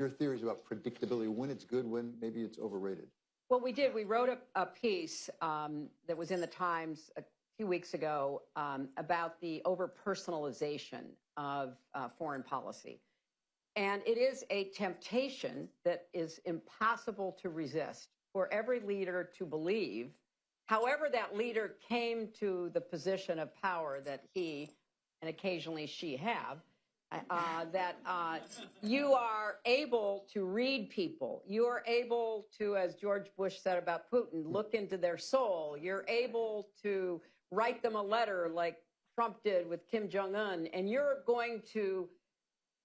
your theories about predictability, when it's good, when maybe it's overrated. Well, we did. We wrote a piece that was in the Times a few weeks ago about the over-personalization of foreign policy. And it is a temptation that is impossible to resist for every leader to believe, however that leader came to the position of power that he and occasionally she have, that you are able to read people. You are able to, as George Bush said about Putin, look into their soul. You're able to write them a letter like Trump did with Kim Jong-un, and you're going to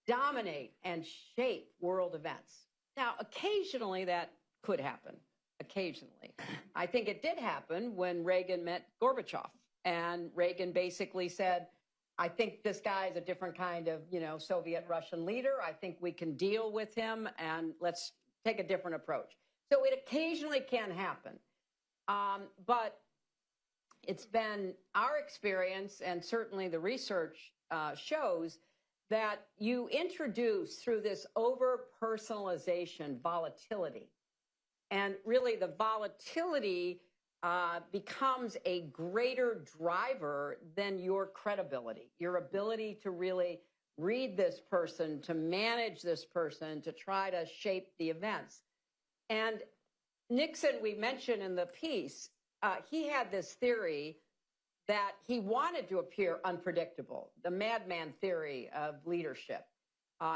dominate and shape world events. Now, occasionally that could happen. Occasionally. I think it did happen when Reagan met Gorbachev, and Reagan basically said, I think this guy is a different kind of, Soviet Russian leader. I think we can deal with him, and let's take a different approach. So it occasionally can happen. But it's been our experience, and certainly the research shows, that you introduce through this over-personalization volatility. And really the volatility becomes a greater driver than your credibility, your ability to really read this person, to manage this person, to try to shape the events. And Nixon, we mentioned in the piece, he had this theory that he wanted to appear unpredictable, the madman theory of leadership.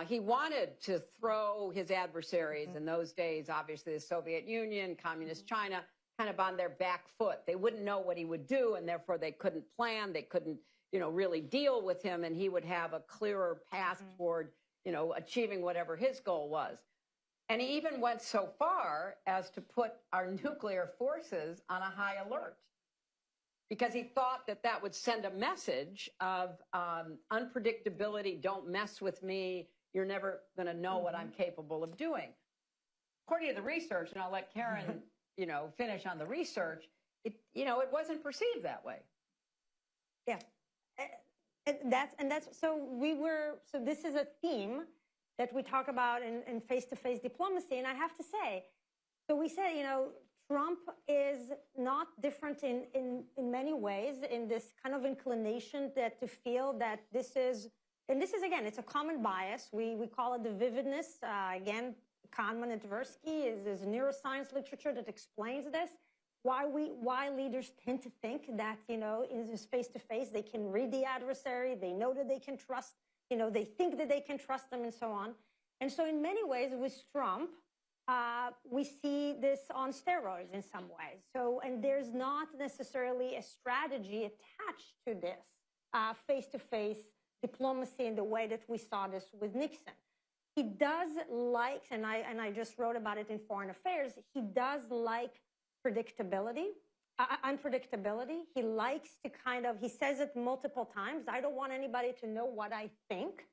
He wanted to throw his adversaries in those days, obviously the Soviet Union, Communist China, kind of on their back foot. They wouldn't know what he would do, and therefore they couldn't plan. They couldn't, really deal with him, and he would have a clearer path toward, achieving whatever his goal was. And he even went so far as to put our nuclear forces on a high alert, because he thought that that would send a message of unpredictability. Don't mess with me. You're never going to know what I'm capable of doing. According to the research, and I'll let Karen, finish on the research, it wasn't perceived that way. Yeah. So this is a theme that we talk about in face-to-face diplomacy. And I have to say, so we said, Trump is not different in many ways in this kind of inclination that to feel that this is, again, it's a common bias. We call it the vividness. Again, Kahneman and Tversky is neuroscience literature that explains this. Why leaders tend to think that, in this face-to-face, they can read the adversary, they know that they can trust, they think that they can trust them and so on. And so in many ways with Trump, we see this on steroids in some ways. So, and there's not necessarily a strategy attached to this face-to-face diplomacy in the way that we saw this with Nixon. He does like, and I just wrote about it in Foreign Affairs, he does like predictability, unpredictability. He likes to he says it multiple times, I don't want anybody to know what I think.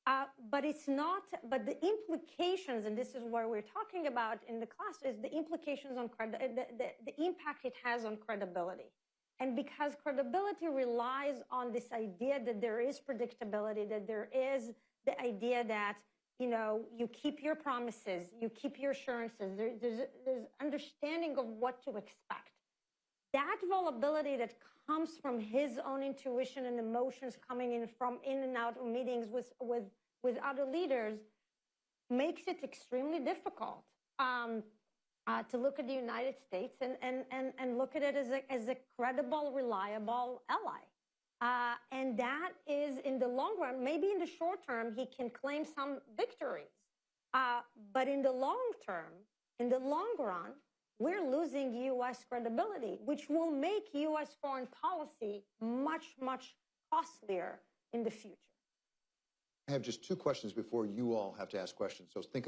But the implications, and this is what we're talking about in the class, is the implications on the impact it has on credibility. And because credibility relies on this idea that there is predictability, that there is the idea that, you keep your promises, you keep your assurances, there's understanding of what to expect. That vulnerability that comes from his own intuition and emotions coming in from in and out of meetings with other leaders makes it extremely difficult to look at the United States and look at it as a credible, reliable ally. And that is, in the long run, maybe in the short term, he can claim some victories. But in the long term, in the long run, we're losing U.S. credibility, which will make U.S. foreign policy much, much costlier in the future. I have just two questions before you all have to ask questions. So think about